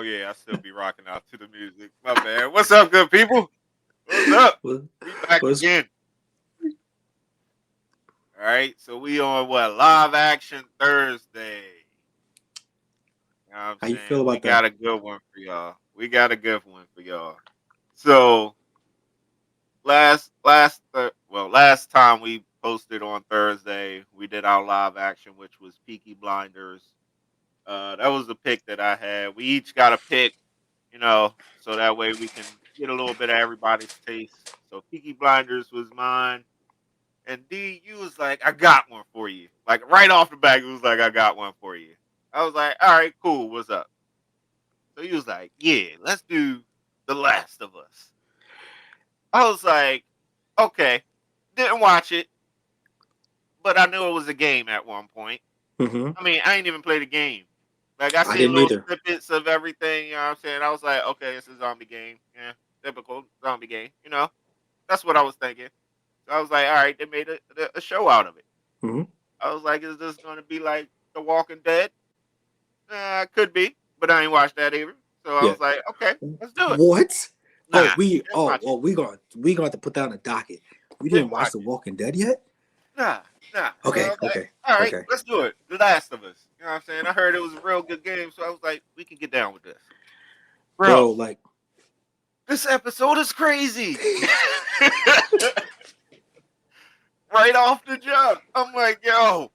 Oh yeah, I still be rocking out to the music. My bad. What's up, good people? What's up? Well, We back was again. All right. So we on what live action Thursday. You know what I'm how you saying? feel We about that? got a good one for y'all. We got a good one for y'all. So last time we posted on Thursday, we did our live action, which was Peaky Blinders. That was the pick that I had. We each got a pick, so that way we can get a little bit of everybody's taste. So Peaky Blinders was mine, and D, you was like, I got one for you. Like right off the bat, it was like, I got one for you. I was like, all right, cool, what's up? So he was like, yeah, let's do The Last of Us. I was like, okay, didn't watch it, but I knew it was a game at one point. Hmm. I mean, I ain't even played the game. Like I I seen didn't little either. snippets of everything, you know what I'm saying? I was like, okay, it's a zombie game. Yeah, typical zombie game. That's what I was thinking. So I was like, all right, they made a show out of it. Hmm. I was like, is this gonna be like The Walking Dead? Could be, but I ain't watched that either. So I Yeah. was like, okay, let's do it. What? Nah, didn't Oh watch it. well we gonna have to put that on the docket. We didn't Didn't watch watch The it. Walking Dead yet? Nah, nah. So I Okay, was like, okay, all right, okay. let's do it. The Last of Us. You know what I'm saying? I heard it was a real good game, so I was like, we can get down with this. Bro, Bro, like this episode is crazy. Right off the jump. I'm like, yo,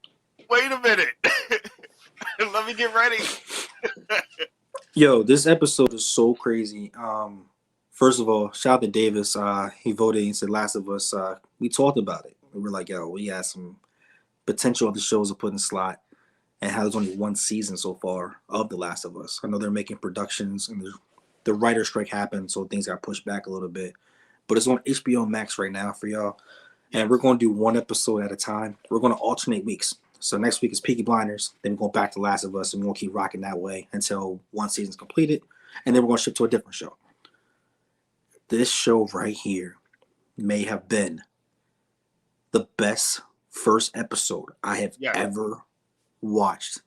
wait a minute. Let me get ready. yo, this episode is so crazy. First of all, shout out to Davis. He voted and said Last of Us. We talked about it. We were like, yo, we had some potential other shows to put in slot and how there's only one season so far of The Last of Us. I know they're making productions and the writer strike happened, so things got pushed back a little bit. But it's on HBO Max right now for y'all. And we're Yes. going to do one episode at a time. We're going to alternate weeks. So next week is Peaky Blinders. Then we're going back to Last of Us, and we're going to keep rocking that way until one season's completed. And then we're going to shift to a different show. This show right here may have been the best first episode I have Yes. ever watched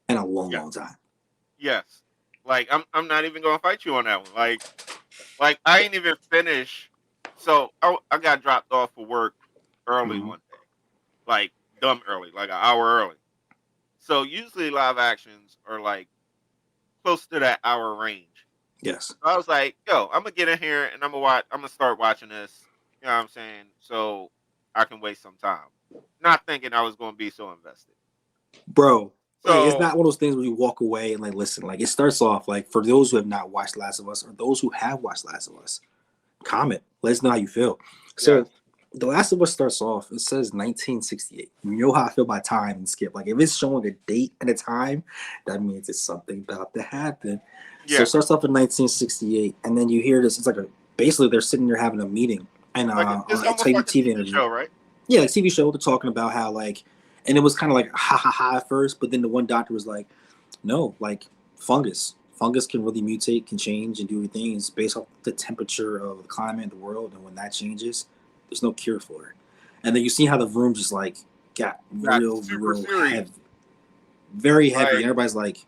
in a long, Yes. long time. Yes. Like I'm not even gonna fight you on that one. Like I ain't even finished. So I got dropped off for work early Mm-hmm. one day. Like dumb early, like an hour early. So usually live actions are like close to that hour range. Yes. So I was like, yo, I'm gonna get in here and I'm gonna start watching this. You know what I'm saying? So I can waste some time. Not thinking I was gonna be so invested. Bro, like it's So not one of those things where you walk away and like listen. Like it starts off like for those who have not watched Last of Us or those who have watched Last of Us, comment. Let us know how you feel. yes. So The Last of Us starts off. It says 1968. You know how I feel about time and skip. Like if it's showing a date and a time, that means it's something about to happen. So it Yeah. starts off in 1968, and then you hear this. It's like a basically they're sitting there having a meeting and Like on it's a almost TV, like a TV TV interview. show, right? Yeah, like TV show. They're talking about how like, and it was kind of like ha ha ha at first, but then the one doctor was like, no, like fungus. Fungus can really mutate, can change, and do things based off the temperature of the climate of the world. And when that changes, there's no cure for it. And then you see how the room just like got Got real, super real serious. heavy, very heavy. Like Everybody's like,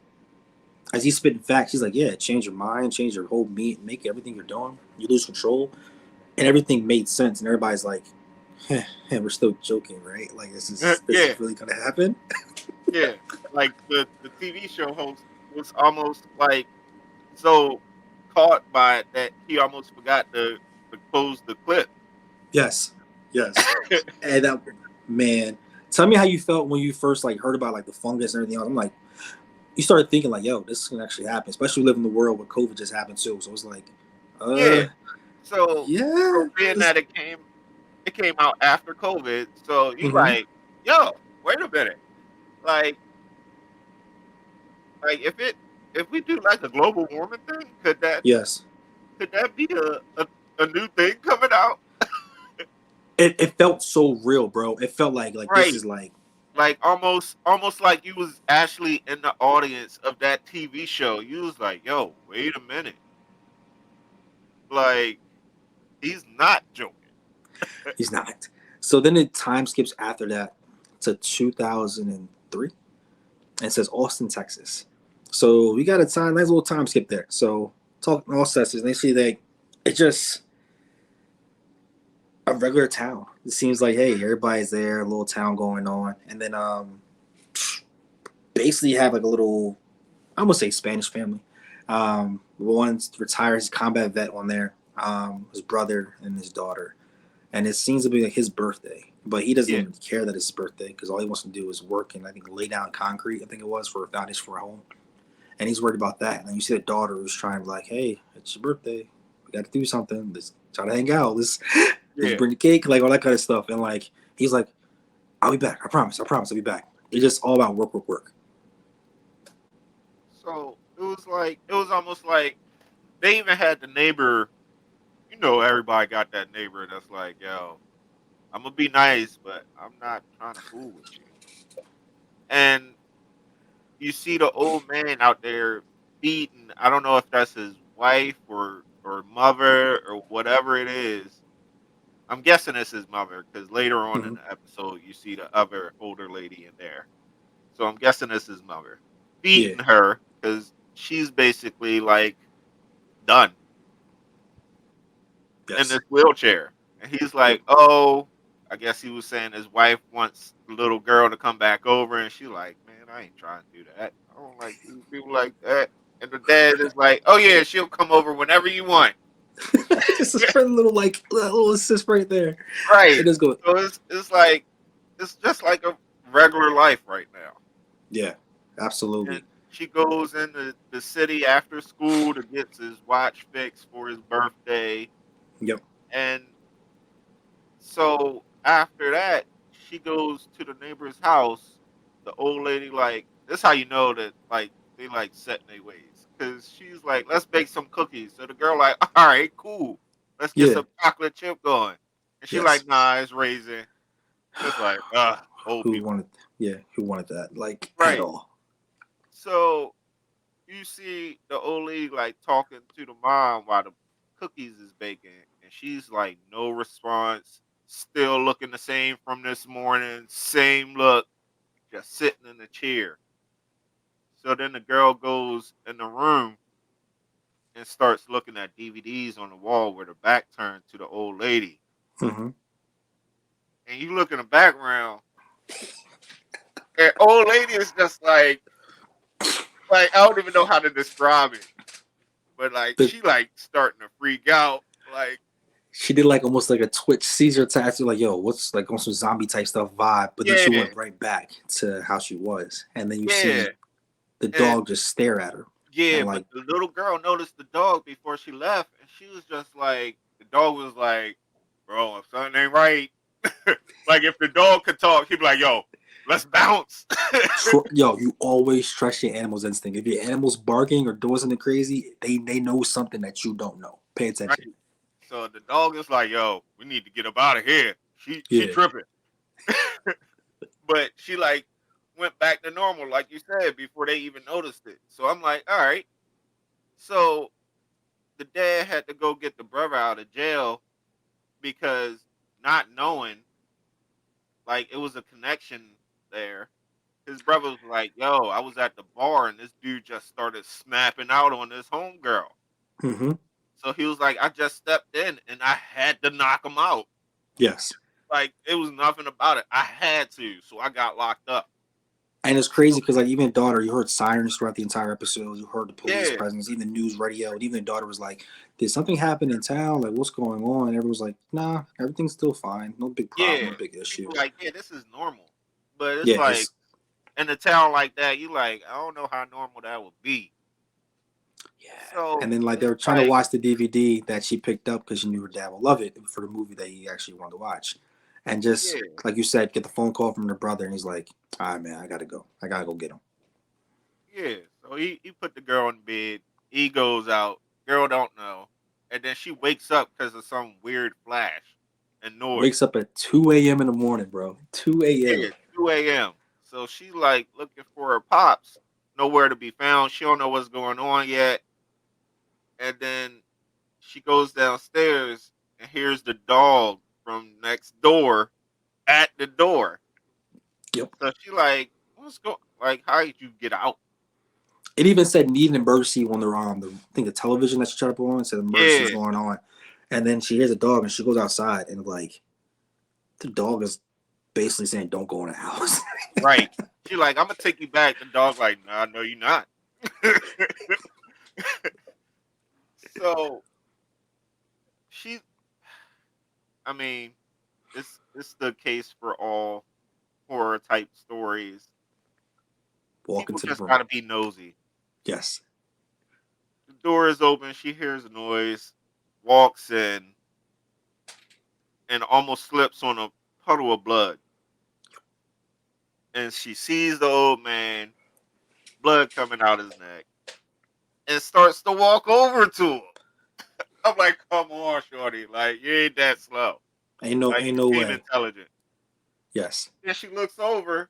as he's spitting facts, he's like, yeah, change your mind, change your whole meat, make everything you're doing. You lose control, and everything made sense. And everybody's like, we're still joking, right? Like this yeah, is really gonna happen. yeah. Like the TV show host was almost like so caught by it that he almost forgot to close the clip. Yes, yes. And that man, tell me how you felt when you first like heard about like the fungus and everything else. I'm like, you started thinking like, yo, this can actually happen, especially living in the world where COVID just happened too. So it's like, Yeah. uh, So yeah, being that it came out after COVID, so you mm-hmm. like, yo, wait a minute. Like like if we do like a global warming thing, Yes. could that be a new thing coming out? It felt so real, bro. It felt like this Right. is like, Like almost like you was actually in the audience of that TV show. You was like, yo, wait a minute. Like, he's not joking. he's not. So then it time skips after that to 2003 and it says Austin, Texas. So we got a nice little time skip there. So talking all sessions, they see that it's just a regular town. It seems like hey, everybody's there, a little town going on, and then basically have like a little, I'm gonna say Spanish family. One retires combat vet on there, his brother and his daughter, and it seems to be like his birthday, but he doesn't Yeah, even care that it's his birthday because all he wants to do is work and I think lay down concrete. I think it was for a foundation for a home, and he's worried about that. And then you see the daughter who's trying to like, hey, it's your birthday, we got to do something. Let's try to hang out. Let's yeah. bring the cake, like all that kind of stuff. And like he's like, I'll be back. I promise, I'll be back. It's just all about work, work, work. So it was almost like they even had the neighbor. You know, everybody got that neighbor that's like, yo, I'm gonna be nice, but I'm not trying to fool with you. And you see the old man out there beating. I don't know if that's his wife or mother or whatever it is. I'm guessing it's his mother because later on in Mm-hmm. the episode you see the other older lady in there. So I'm guessing it's his mother Yeah. beating her because she's basically like done in Yes. this wheelchair. And he's like, "Oh, I guess he was saying his wife wants the little girl to come back over," and she like, "Man, I ain't trying to do that. I don't like people like that." And the dad is like, "Oh yeah, she'll come over whenever you want." Just a little like little assist right there. Right. It is good. So it's like it's just like a regular life right now. Yeah, And absolutely. she goes into the city after school to get his watch fixed for his birthday. Yep. And so after that, she goes to the neighbor's house. The old lady, like, this how you know that like they like set in their ways. Cause she's like, let's bake some cookies. So the girl like, all right, cool. Let's get Yeah. some chocolate chip going. And she Yes. like, nah, it's raisin. It's like, old Who people. wanted? Yeah, who wanted that? Like at Right. all? So you see the old lady like talking to the mom while the cookies is baking, and she's like, no response, still looking the same from this morning, same look, just sitting in the chair. So then the girl goes in the room and starts looking at DVDs on the wall with her back turned to the old lady. Mm-hmm. And you look in the background, and old lady is just like I don't even know how to describe it, but like But she like starting to freak out, like she did like almost like a Twitch Caesar tattoo, like yo, what's like on some zombie type stuff vibe. But then she yeah, went right back to how she was, and then you yeah. see the And dog just stare at her, yeah, and but like the little girl noticed the dog before she left, and she was just like, the dog was like, "Bro, if something ain't right, like if the dog could talk, he'd be like, yo, let's bounce." yo, you always trust your animal's instinct. If your animal's barking or doing something crazy, they know something that you don't know. Pay Right. attention. So the dog is like, "Yo, we need to get up out of here. She Yeah. tripping," but she like went back to normal, like you said, before they even noticed it. So I'm like, all right. So the dad had to go get the brother out of jail because not knowing, like it was a connection there. His brother was like, "Yo, I was at the bar and this dude just started snapping out on this homegirl." Mm-hmm. So he was like, "I just stepped in and I had to knock him out. Yes. Like it was nothing about it. I had to, so I got locked up." And it's So crazy because like even daughter, you heard sirens throughout the entire episode. You heard the police yeah, presence, even the news radio, and even the daughter was like, "Did something happen in town? Like what's going on?" And everyone was like, "Nah, everything's still fine. No big problem, yeah. no big issue." People like, yeah, this is normal, but it's Yeah, like because in a town like that, you like, I don't know how normal that would be. yeah. And So then like they it's were trying to like, watch the DVD that she picked up because she knew her dad would love it for the movie that he actually wanted to watch, and just yeah, like you said, get the phone call from her brother, and he's like, "All right, man, I gotta go. I gotta go get him." yeah. So he put the girl in bed. He goes out. Girl don't know, and then she wakes up because of some weird flash and noise. Wakes up at 2 a.m. in the morning, bro. 2 a.m. Yeah, 2 a.m. So she like looking for her pops, nowhere to be found. She don't know what's going on yet. And then she goes downstairs and hears the dog from next door at the door. Yep. So she like, what's going? Like, how did you get out? It even said need an emergency when they're on the I think the television that she tried to put on. It said emergency's Yeah, going on, and then she hears a dog and she goes outside and like the dog is basically saying don't go in the house. right. She like, I'm gonna take you back. The dog like, nah, no, you're not. So she, I mean, it's the case for all horror type stories. Walk People into the just room. gotta be nosy. Yes. The door is open. She hears a noise, walks in, and almost slips on a puddle of blood. And she sees the old man, blood coming out his neck, and starts to walk over to him. I'm like, come on, shorty. Like, you ain't that slow. Like, Ain't you no seem way. intelligent. Yes. Then she looks over,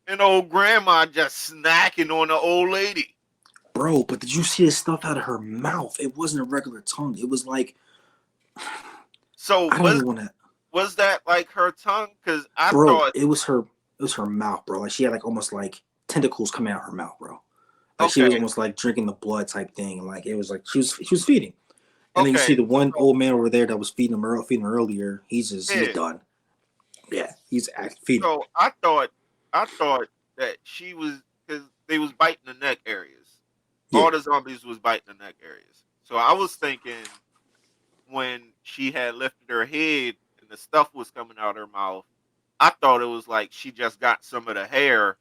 and old grandma just snacking on the old lady. Bro, but did you see the stuff out of her mouth? It wasn't a regular tongue. It was like So I don't even want to. was that like her tongue? Because I Bro, thought, it was her. It was her mouth, bro. Like she had like almost like tentacles coming out her mouth, bro. Like she was okay, almost like drinking the blood type thing. Like it was like she was feeding. And then you see okay, the one so, old man over there that was feeding her earlier. He's yeah. done. Yeah, he's feeding. So I thought that she was because they was biting the neck areas. All Yeah. the zombies was biting the neck areas. So I was thinking when she had lifted her head and the stuff was coming out her mouth, I thought it was like she just got some of the hair.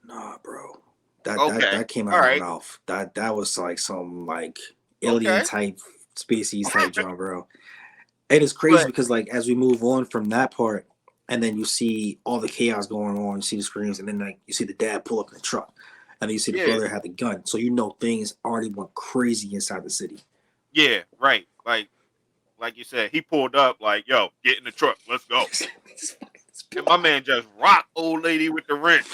Nah, bro. That that Okay, that came out all of her right, mouth. That was like some like alien okay, type species type John, bro. It is crazy but because like as we move on from that part, and then you see all the chaos going on, you see the screams, and then like you see the dad pull up in the truck, and then you see the yeah, brother have the gun, so you know things already went crazy inside the city. yeah, right. Like you said, he pulled up like, "Yo, get in the truck, let's go." And my man just rocked old lady with the wrench.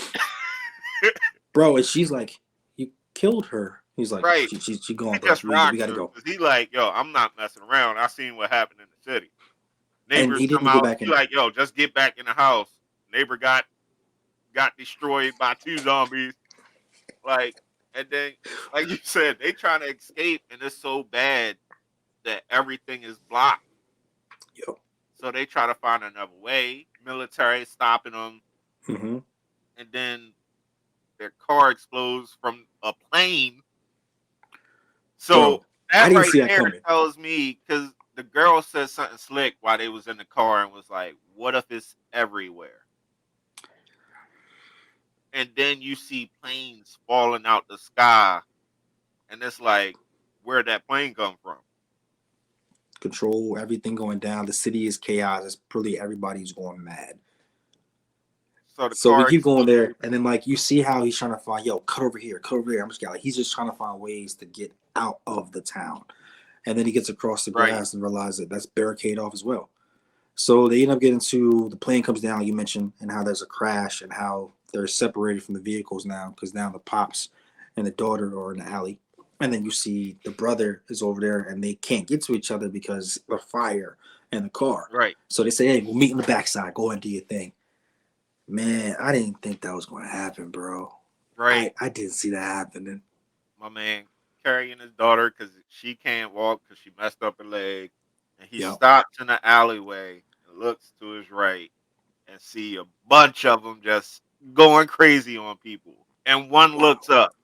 Bro, and she's like, "You killed her." He's like, Right. she gone, He bro. just We rocked gotta her go." because he like, yo, I'm not messing around. I seen what happened in the city. And he Neighbors come didn't go out. back He in. like, yo, just get back in the house. Neighbor got destroyed by two zombies. Like, and then, like you said, they trying to escape, and it's so bad that everything is blocked. Yo. So they try to find another way. Military stopping them, Mm-hmm. and then their car explodes from a plane. Bro, So I that didn't right see that there coming. tells me because the girl said something slick while they was in the car and was like, "What if it's everywhere?" And then you see planes falling out the sky, and it's like, where'd that plane come from? Control, everything going down. The city is chaos. It's pretty everybody's going mad. So the So we car keep going explodes. there, and then like you see how he's trying to find, yo, cut over here, cut over here. I'm just like he's just trying to find ways to get out of the town, and then he gets across the Right, grass and realizes that that's barricade off as well. So they end up getting to the plane comes down. You mentioned and how there's a crash and how they're separated from the vehicles now because now the pops and the daughter are in the alley, and then you see the brother is over there and they can't get to each other because the fire and the car. right, So they say, hey, we'll meet in the backside. Go and do your thing. Man, I didn't think that was going to happen, bro. right. I didn't see that happening. My man carrying his daughter because she can't walk because she messed up her leg, and he Yep. stops in the alleyway and looks to his right and see a bunch of them just going crazy on people. And one Wow. looks up.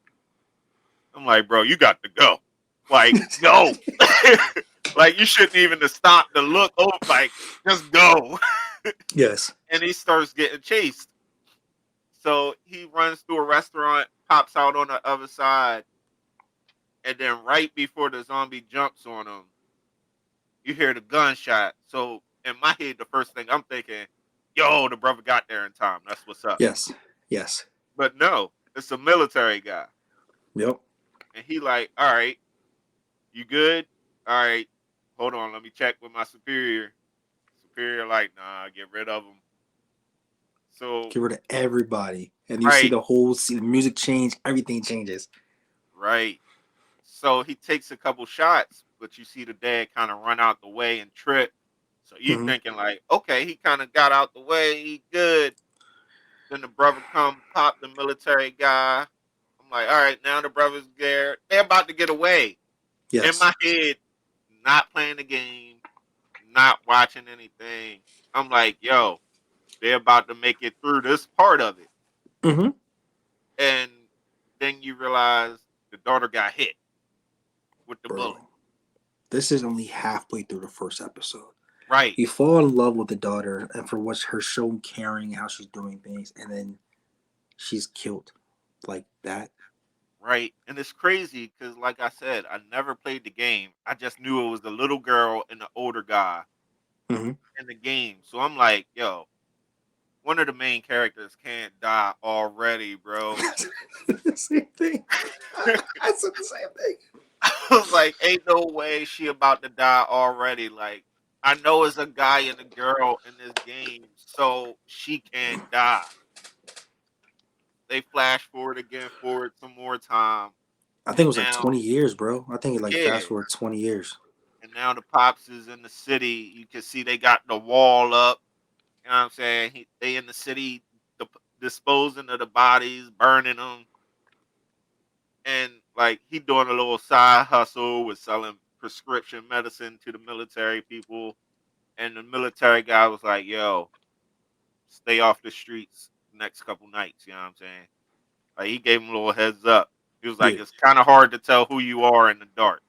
I'm like, bro, you got to go. Like, go. Like, you shouldn't even have stopped to look over. Like, just go. Yes. And he starts getting chased. So he runs through a restaurant, pops out on the other side, and then right before the zombie jumps on him, you hear the gunshot. So in my head, the first thing I'm thinking, yo, the brother got there in time. That's what's up. Yes. Yes. But no, it's a military guy. Yep. And he like, all right, you good? All right, hold on, let me check with my superior. Superior like, nah, get rid of him. So Get rid of everybody. And you see right, the whole see the music change, everything changes. right. So he takes a couple shots, but you see the dad kind of run out the way and trip. So you Mm-hmm. thinking like, okay, he kind of got out the way, he good. Then the brother come, pop the military guy. I'm like, all right, now the brothers there, they're about to get away. In Yes. my head, not playing the game, not watching anything. I'm like, yo, they're about to make it through this part of it. Mm-hmm. And then you realize the daughter got hit with the Bro, bullet. this is only halfway through the first episode. Right, You fall in love with the daughter, and for what her show caring, how she's doing things, and then she's killed like that. right. And it's crazy because, like I said, I never played the game. I just knew it was the little girl and the older guy Mm-hmm. in the game. So I'm like, yo, one of the main characters can't die already, bro. Same thing. I said the same thing. I was like, ain't no way she about to die already. Like, I know it's a guy and a girl in this game, so she can't die. They flash forward again, forward some more time, I think it and was like now, 20 years, bro. I think it like yeah, fast forward 20 years. and now the pops is in the city. You can see they got the wall up. You know what I'm saying? They in the city, disposing of the bodies, burning them, and like he doing a little side hustle with selling prescription medicine to the military people. And the military guy was like, "Yo, stay off the streets next couple nights." You know what I'm saying? Like he gave him a little heads up. He was like, Yeah. "It's kind of hard to tell who you are in the dark."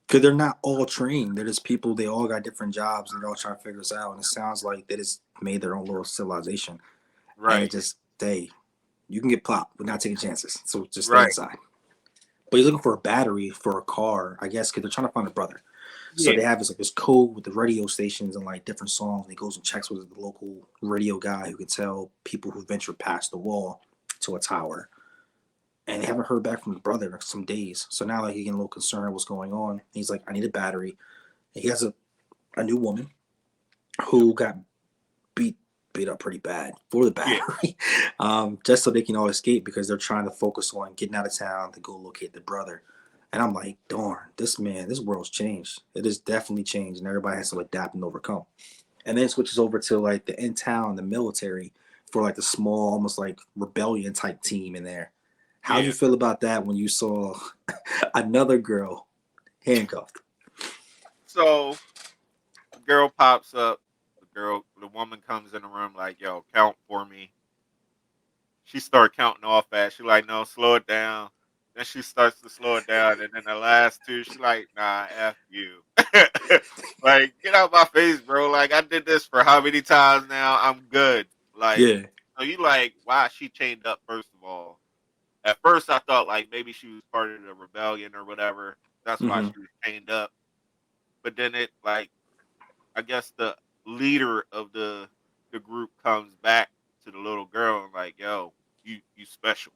Because they're not all trained. They're just people, they all got different jobs and they're all trying to figure this out. And it sounds like they just made their own little civilization. And it Right, just, they, you can get popped. We're not taking chances. So just stay right, inside. But he's looking for a battery for a car, I guess, because they're trying to find a brother. So yeah, they have this code with the radio stations and like different songs. And he goes and checks with the local radio guy who could tell people who ventured past the wall to a tower. And they haven't heard back from the brother in some days. So now like he's getting a little concerned what's going on. He's like, I need a battery. And he has a new woman yep, who got beat beat up pretty bad for the yeah. battery, just so they can all escape because they're trying to focus on getting out of town to go locate the brother. And I'm like, darn, this world's changed. It has definitely changed, and everybody has to adapt and overcome. And then it switches over to like the in town, the military for like the small, almost like rebellion type team in there. How'd you Yeah. feel about that when you saw another girl handcuffed? So the girl pops up. The woman comes in the room like, "Yo, count for me." She start counting off fast. She like, "No, slow it down." Then she starts to slow it down, and then the last two, she like, "Nah, f you." Like, get out my face, bro. Like, I did this for how many times now? I'm good. Like, Yeah. so you like, why she chained up? First of all, at first I thought like maybe she was part of the rebellion or whatever. That's why Mm-hmm. she was chained up. But then it like, I guess the leader of the group comes back to the little girl and like, yo, you special.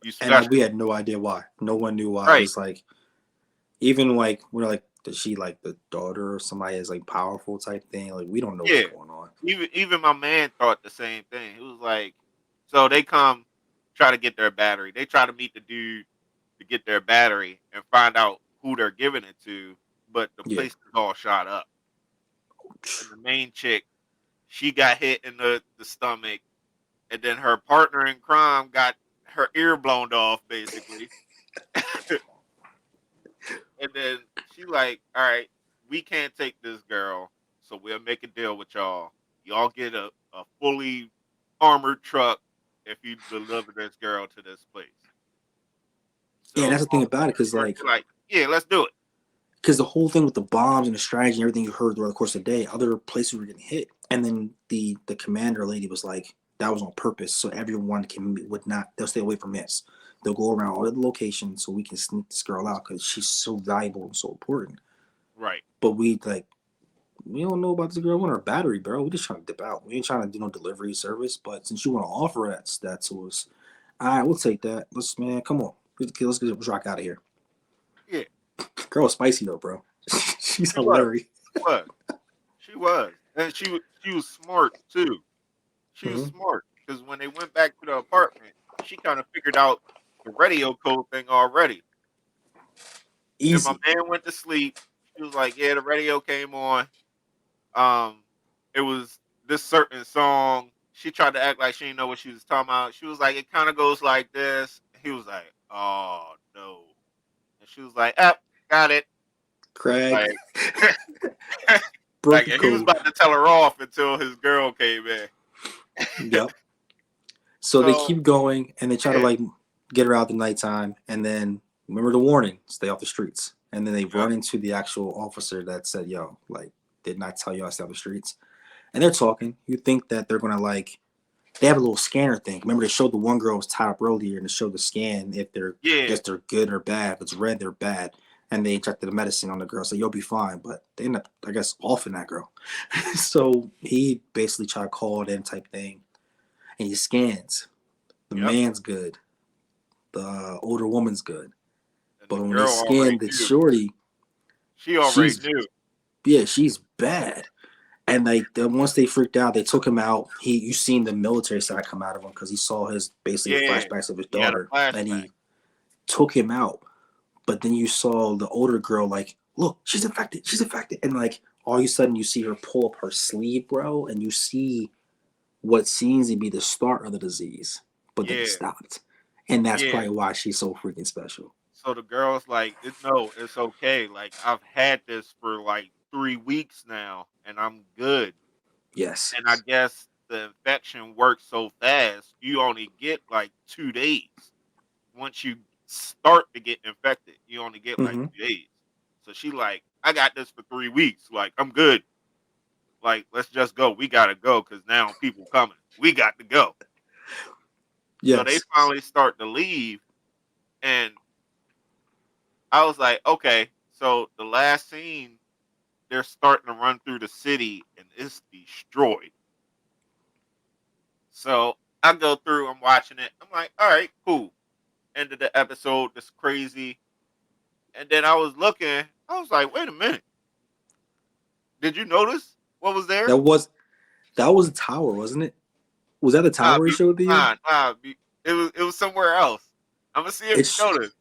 You And we special. had no idea why. No one knew why. Right. Just like even like we're like, does she like the daughter or somebody is like powerful type thing? Like we don't know what's Yeah. going on. Even my man thought the same thing. He was like, so they come try to get their battery. They try to meet the dude to get their battery and find out who they're giving it to, but the Yeah. place is all shot up. And the main chick, she got hit in the stomach, and then her partner in crime got her ear blown off, basically. And then she like, all right, we can't take this girl, so we'll make a deal with y'all. Y'all get a fully armored truck if you deliver this girl to this place. Yeah, So that's the thing long about it, story because short, like she's like, yeah, let's do it. the whole thing with the bombs and the strategy and everything you heard throughout the course of the day, other places were getting hit, and then the commander lady was like, that was on purpose, so everyone can would not they'll stay away from this. They'll go around all the locations so we can sneak this girl out because she's so valuable and so important. Right. But we don't know about this girl. We want her battery, bro. We just trying to dip out. We ain't trying to do no delivery service. But since you want to offer that to us, all right, we'll take that. Let's man, come on. Let's rock out of here. Yeah. Girl is spicy though, bro. She's She was. hilarious. She was. She was. And she was smart too. She was Mm-hmm. smart because when they went back to the apartment, she kind of figured out the radio code thing already. And my Easy. man went to sleep. She was like, "Yeah, the radio came on. Um, it was this certain song. she tried to act like she didn't know what she was talking about. She was like, it kind of goes like this. He was like, oh no. And she was like, got it. Craig Like, broke like, the and he was code. about to tell her off until his girl came in. Yep. So they So keep going and they try to yeah, like get her out the nighttime, and then remember the warning: stay off the streets. And then they yep, run into the actual officer that said, "Yo, like, did not tell you I stay off the streets." And they're talking. You think that they're gonna like they have a little scanner thing. Remember they showed the one girl was tied up earlier and they showed the scan if they're I yeah, guess they're good or bad. If it's red, they're bad. And they injected the medicine on the girl, so you'll be fine. But they end up, I guess, offing that girl. So he basically tried to call it in type thing. And he scans. The yep. man's good. The older woman's good. And But the when they girl already scanned the knew. shorty, She already she's knew. yeah, she's bad. And like once they freaked out, they took him out. You seen the military side come out of him because he saw his basically Yeah, flashbacks of his he had a daughter, and flashback. he took him out. But then you saw the older girl like, look, she's infected, and like all of a sudden you see her pull up her sleeve, bro, and you see what seems to be the start of the disease, but then it Yeah, stopped, and that's yeah. probably why she's so freaking special. So the girl's like, no, it's okay. Like I've had this for like 3 weeks now, and I'm good. Yes. And I guess the infection works so fast, you only get like 2 days. Once you start to get infected, you only get like Mm-hmm. 2 days. So she like, I got this for 3 weeks. Like I'm good. Like let's just go. We gotta go because now people coming. We got to go. So they Yes, finally start to leave, and I was like, okay. So the last scene, they're starting to run through the city, and it's destroyed. So I go through, I'm watching it. I'm like, all right, cool. End of the episode. That's crazy. And then I was looking. I was like, wait a minute. Did you notice what was there? that was that was a tower, wasn't it? Was that the Nah, tower he showed to you? it was somewhere else. I'm gonna see if you It's noticed.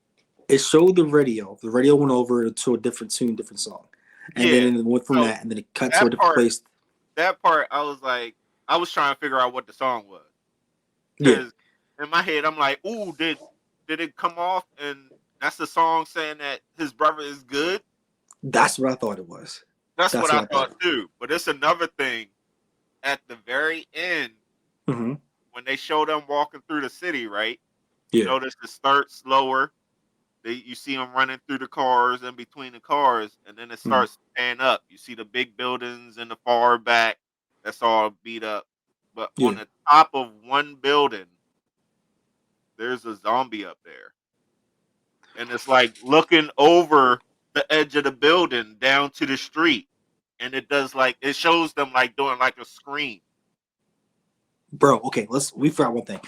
it showed the radio. The radio went over to a different tune, different song, and then Yeah. it went from So that, and then it cut to a that different part, place. I was like, I was trying to figure out what the song was Yeah, because in my head I'm like, ooh, did it come off and that's the song saying that his brother is good? that's what I thought it was. That's what That's what I I thought thought it too. But it's another thing at the very end was. Mm-hmm. when they show them walking through the city, right? You Yeah. notice it starts slower. You see them running through the cars and between the cars, and then it Mm-hmm. starts to pan up. You see the big buildings in the far back that's all beat up. But on Yeah, the top of one building, there's a zombie up there. And it's like looking over the edge of the building down to the street. And it does like it shows them like doing like a scream. bro. Okay, we forgot one thing.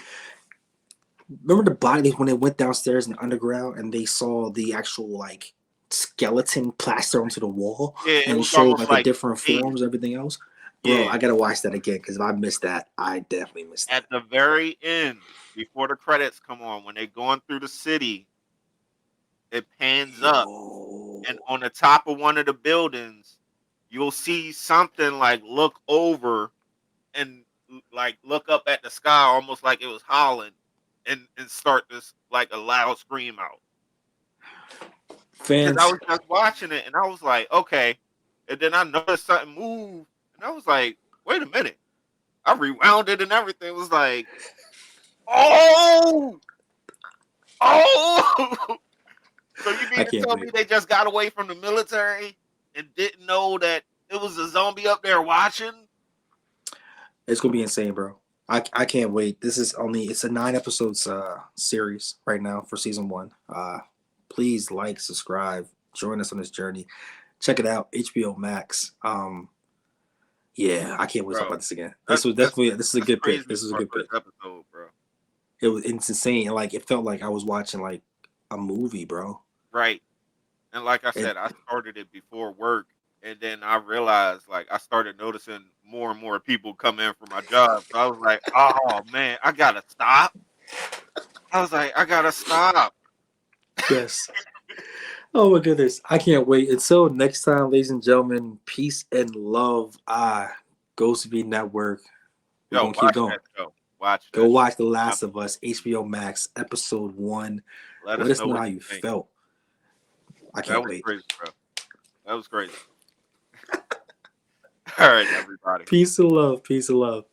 Remember the body when they went downstairs in the underground and they saw the actual like skeleton plaster onto the wall, Yeah, it and it was showed almost like the like different eight. forms, everything else. Bro, Yeah. I gotta watch that again because if I missed that, I definitely missed At that. the very end, before the credits come on, when they're going through the city, it pans up, Yo, and on the top of one of the buildings, you'll see something like look over and like look up at the sky, almost like it was howling, and start this like a loud scream out. Because I fans. was just watching it, and I was like, okay, and then I noticed something move, and I was like, wait a minute. I rewound it and everything. It was like, oh, oh. So you I mean to can't tell me wait. they just got away from the military and didn't know that it was a zombie up there watching? It's gonna be insane, bro. I can't wait. It's a 9 episodes series right now for season one. Please like, subscribe, join us on this journey. Check it out, HBO Max. Yeah, I can't wait to talk Bro, about this again. that's This is a that's the good pick. craziest This is a part good of pick. this episode, bro. It's insane. Like it felt like I was watching like a movie, bro. Right. And like I It said, I started it before work, and then I realized like I started noticing more and more people come in for my job. So I was like, oh man, I gotta stop. I was like, I gotta stop. yes. Oh my goodness. I can't wait. Until next time, ladies and gentlemen, peace and love. Ghost V Network. We're Yo, gonna keep watch going. that show. Watch that. Go watch shit. The Last of Us, HBO Max, episode 1. Let Let us us know know what how you you think. felt. I That can't was wait. crazy, bro. That was crazy. All right, everybody. Peace and love. Peace and love.